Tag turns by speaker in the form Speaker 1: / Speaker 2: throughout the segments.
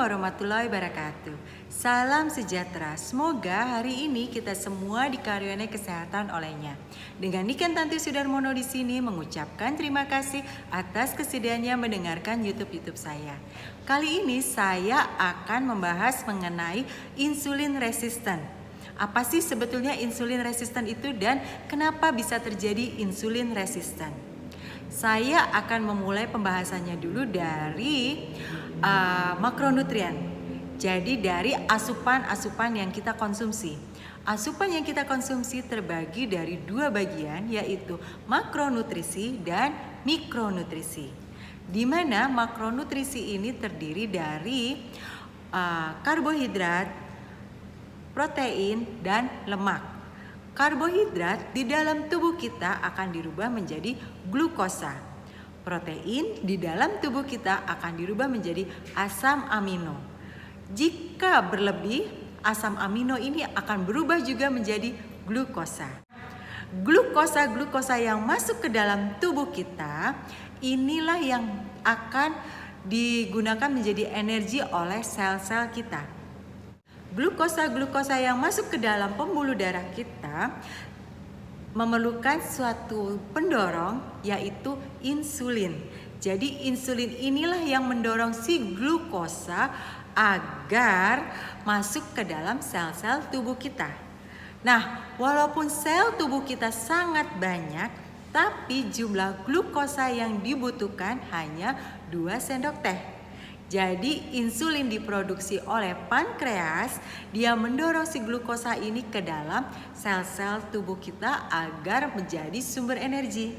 Speaker 1: warahmatullahi wabarakatuh. Salam sejahtera. Semoga hari ini kita semua dikaruniai kesehatan olehnya. Dengan Niken Tanti Sudarmono di sini mengucapkan terima kasih atas kesediaannya mendengarkan YouTube saya. Kali ini saya akan membahas mengenai insulin resisten. Apa sih sebetulnya insulin resisten itu dan kenapa bisa terjadi insulin resisten? Saya akan memulai pembahasannya dulu dari makronutrien. Jadi dari asupan-asupan yang kita konsumsi. Asupan yang kita konsumsi terbagi dari dua bagian, yaitu makronutrisi dan mikronutrisi. Di mana makronutrisi ini terdiri dari karbohidrat, protein, dan lemak. Karbohidrat di dalam tubuh kita akan dirubah menjadi glukosa. Protein di dalam tubuh kita akan dirubah menjadi asam amino. Jika berlebih, asam amino ini akan berubah juga menjadi glukosa. Glukosa yang masuk ke dalam tubuh kita, inilah yang akan digunakan menjadi energi oleh sel-sel kita. Glukosa yang masuk ke dalam pembuluh darah kita memerlukan suatu pendorong, yaitu insulin. Jadi insulin inilah yang mendorong si glukosa agar masuk ke dalam sel-sel tubuh kita. Nah, walaupun sel tubuh kita sangat banyak, tapi jumlah glukosa yang dibutuhkan hanya 2 sendok teh. Jadi insulin diproduksi oleh pankreas, dia mendorong si glukosa ini ke dalam sel-sel tubuh kita agar menjadi sumber energi.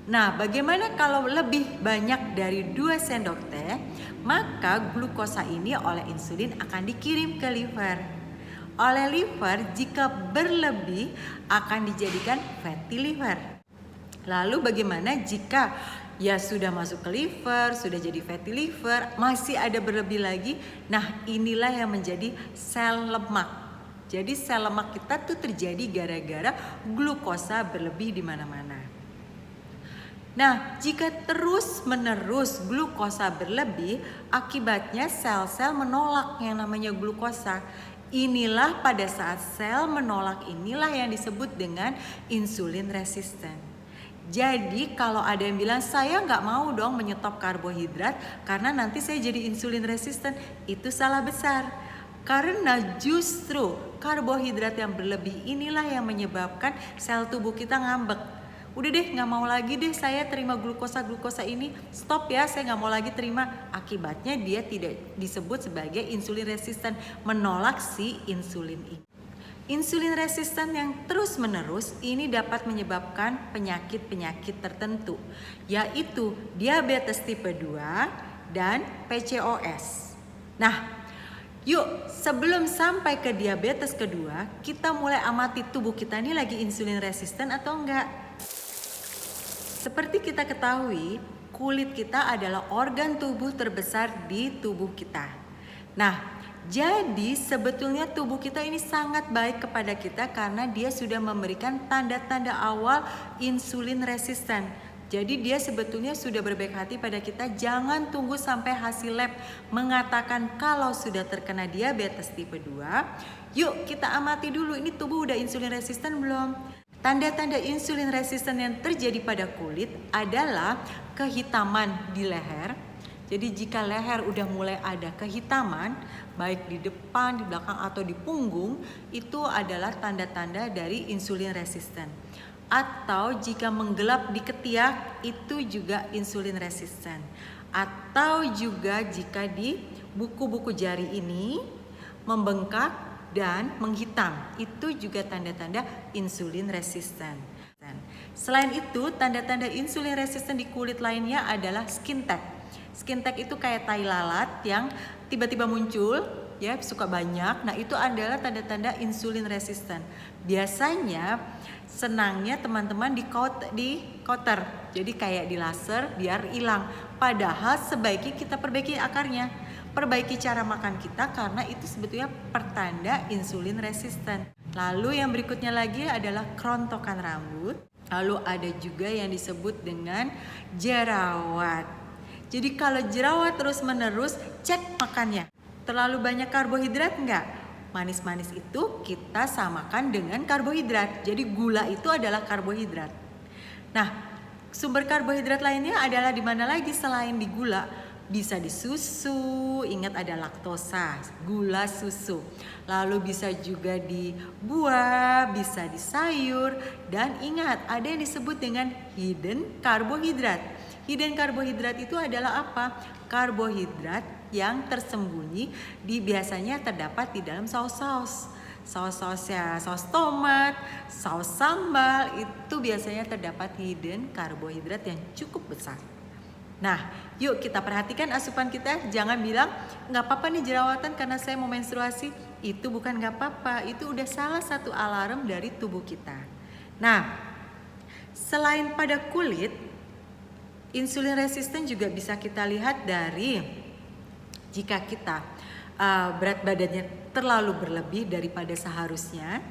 Speaker 1: Nah, bagaimana kalau lebih banyak dari 2 sendok teh? Maka glukosa ini oleh insulin akan dikirim ke liver. Oleh liver, jika berlebih akan dijadikan fatty liver. Lalu bagaimana jika sudah masuk ke liver, sudah jadi fatty liver, masih ada berlebih lagi? Nah, inilah yang menjadi sel lemak. Jadi sel lemak kita tuh terjadi gara-gara glukosa berlebih di mana-mana. Nah, jika terus-menerus glukosa berlebih, akibatnya sel-sel menolak yang namanya glukosa. Inilah pada saat sel menolak inilah yang disebut dengan insulin resisten. Jadi kalau ada yang bilang saya nggak mau dong menyetop karbohidrat karena nanti saya jadi insulin resisten, itu salah besar. Karena justru karbohidrat yang berlebih inilah yang menyebabkan sel tubuh kita ngambek. Udah deh, nggak mau lagi deh saya terima glukosa ini, stop ya, saya nggak mau lagi terima. Akibatnya dia tidak disebut sebagai insulin resisten, menolak si insulin ini. Insulin resisten yang terus-menerus ini dapat menyebabkan penyakit-penyakit tertentu, yaitu diabetes tipe 2 dan PCOS. Nah, yuk sebelum sampai ke diabetes kedua, kita mulai amati tubuh kita ini lagi insulin resisten atau enggak. Seperti kita ketahui, kulit kita adalah organ tubuh terbesar di tubuh kita. Nah, jadi sebetulnya tubuh kita ini sangat baik kepada kita karena dia sudah memberikan tanda-tanda awal insulin resisten. Jadi dia sebetulnya sudah berbaik hati pada kita. Jangan tunggu sampai hasil lab mengatakan kalau sudah terkena diabetes tipe 2. Yuk kita amati dulu, ini tubuh udah insulin resisten belum? Tanda-tanda insulin resisten yang terjadi pada kulit adalah kehitaman di leher. Jadi jika leher udah mulai ada kehitaman, baik di depan, di belakang, atau di punggung, itu adalah tanda-tanda dari insulin resisten. Atau jika menggelap di ketiak, itu juga insulin resisten. Atau juga jika di buku-buku jari ini membengkak dan menghitam, itu juga tanda-tanda insulin resisten. Selain itu, tanda-tanda insulin resisten di kulit lainnya adalah skin tag. Skin tag itu kayak tai lalat yang tiba-tiba muncul, ya suka banyak. Nah, itu adalah tanda-tanda insulin resisten. Biasanya senangnya teman-teman di cutter, jadi kayak di laser biar hilang. Padahal sebaiknya kita perbaiki akarnya, perbaiki cara makan kita karena itu sebetulnya pertanda insulin resisten. Lalu yang berikutnya lagi adalah kerontokan rambut. Lalu ada juga yang disebut dengan jerawat. Jadi kalau jerawat terus-menerus, cek makannya. Terlalu banyak karbohidrat enggak? Manis-manis itu kita samakan dengan karbohidrat. Jadi gula itu adalah karbohidrat. Nah, sumber karbohidrat lainnya adalah di mana lagi selain di gula? Bisa di susu, ingat ada laktosa, gula susu. Lalu bisa juga di buah, bisa di sayur, dan ingat ada yang disebut dengan hidden karbohidrat. Hidden karbohidrat itu adalah apa? Karbohidrat yang tersembunyi biasanya terdapat di dalam saus-saus. Saus-sausnya, saus tomat, saus sambal, itu biasanya terdapat hidden karbohidrat yang cukup besar. Nah, yuk kita perhatikan asupan kita. Jangan bilang nggak apa-apa nih jerawatan karena saya mau menstruasi. Itu bukan nggak apa-apa, itu udah salah satu alarm dari tubuh kita. Nah, selain pada kulit, insulin resisten juga bisa kita lihat dari jika kita berat badannya terlalu berlebih daripada seharusnya.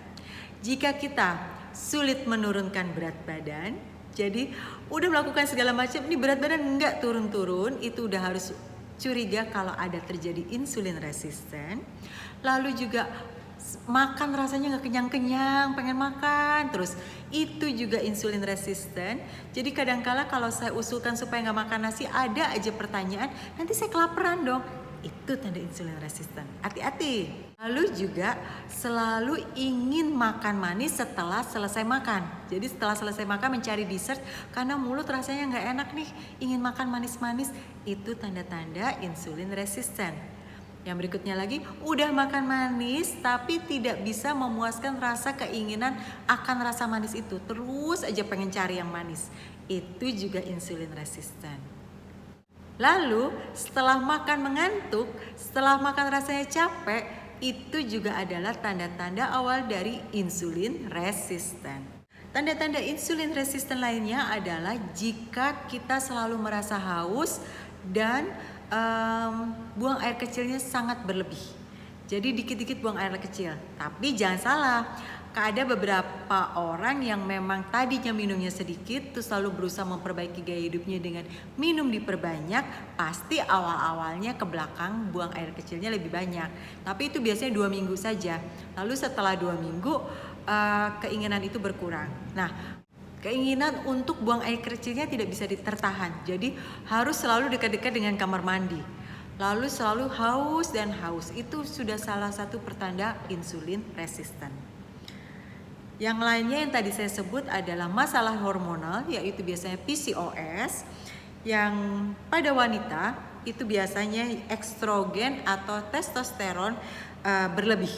Speaker 1: Jika kita sulit menurunkan berat badan, jadi udah melakukan segala macam, ini berat badan enggak turun-turun, itu udah harus curiga kalau ada terjadi insulin resisten. Lalu juga makan rasanya nggak kenyang-kenyang, pengen makan terus, itu juga insulin resisten. Jadi kadangkala kalau saya usulkan supaya nggak makan nasi, ada aja pertanyaan, nanti saya kelaparan dong. Itu tanda insulin resisten. Hati-hati. Lalu juga selalu ingin makan manis setelah selesai makan. Jadi setelah selesai makan mencari dessert karena mulut rasanya nggak enak nih, ingin makan manis-manis. Itu tanda-tanda insulin resisten. Yang berikutnya lagi, udah makan manis tapi tidak bisa memuaskan rasa keinginan akan rasa manis itu. Terus aja pengen cari yang manis. Itu juga insulin resisten. Lalu setelah makan mengantuk, setelah makan rasanya capek, itu juga adalah tanda-tanda awal dari insulin resisten. Tanda-tanda insulin resisten lainnya adalah jika kita selalu merasa haus dan buang air kecilnya sangat berlebih. Jadi dikit-dikit buang air kecil. Tapi jangan salah, ada beberapa orang yang memang tadinya minumnya sedikit terus lalu berusaha memperbaiki gaya hidupnya dengan minum diperbanyak, pasti awal-awalnya ke belakang buang air kecilnya lebih banyak. Tapi itu biasanya 2 minggu saja. Lalu setelah 2 minggu keinginan itu berkurang. Nah, keinginan untuk buang air kecilnya tidak bisa ditertahan. Jadi harus selalu dekat-dekat dengan kamar mandi. Lalu selalu haus dan haus. Itu sudah salah satu pertanda insulin resisten. Yang lainnya yang tadi saya sebut adalah masalah hormonal, yaitu biasanya PCOS, yang pada wanita itu biasanya estrogen atau testosteron berlebih.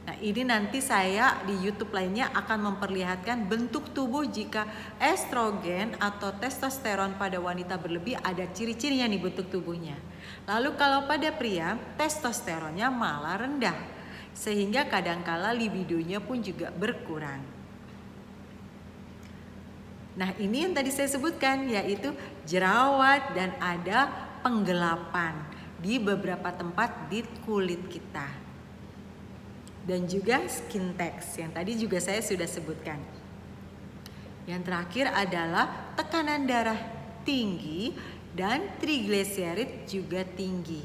Speaker 1: Nah, ini nanti saya di YouTube lainnya akan memperlihatkan bentuk tubuh jika estrogen atau testosteron pada wanita berlebih, ada ciri-cirinya nih bentuk tubuhnya. Lalu kalau pada pria, testosteronnya malah rendah, sehingga kadangkala libidonya pun juga berkurang. Nah, ini yang tadi saya sebutkan, yaitu jerawat dan ada penggelapan di beberapa tempat di kulit kita. Dan juga skin tax yang tadi juga saya sudah sebutkan. Yang terakhir adalah tekanan darah tinggi dan trigliserid juga tinggi.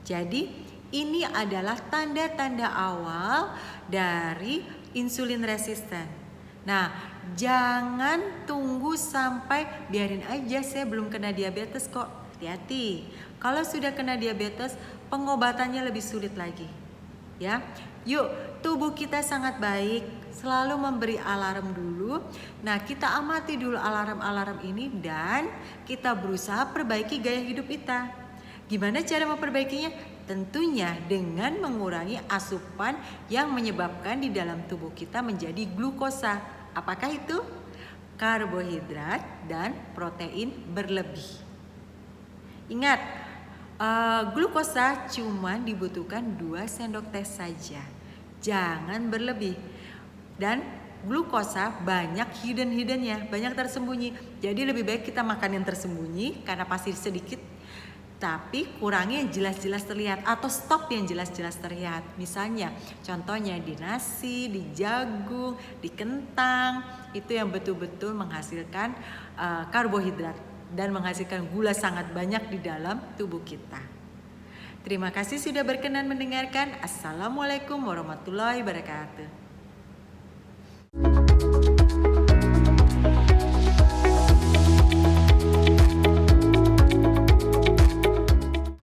Speaker 1: Jadi ini adalah tanda-tanda awal dari insulin resisten. Nah, jangan tunggu sampai biarin aja saya belum kena diabetes kok. Hati-hati. Kalau sudah kena diabetes, pengobatannya lebih sulit lagi. Ya. Yuk, tubuh kita sangat baik, selalu memberi alarm dulu. Nah, kita amati dulu alarm-alarm ini dan kita berusaha perbaiki gaya hidup kita. Gimana cara memperbaikinya? Tentunya dengan mengurangi asupan yang menyebabkan di dalam tubuh kita menjadi glukosa. Apakah itu? Karbohidrat dan protein berlebih. Ingat, glukosa cuma dibutuhkan 2 sendok teh saja. Jangan berlebih. Dan glukosa banyak hidden-hiddennya, banyak tersembunyi. Jadi lebih baik kita makan yang tersembunyi karena pasti sedikit, tapi kurangi yang jelas-jelas terlihat atau stop yang jelas-jelas terlihat. Misalnya contohnya di nasi, di jagung, di kentang, itu yang betul-betul menghasilkan karbohidrat. dan menghasilkan gula sangat banyak di dalam tubuh kita. Terima kasih sudah berkenan mendengarkan. Assalamualaikum warahmatullahi wabarakatuh.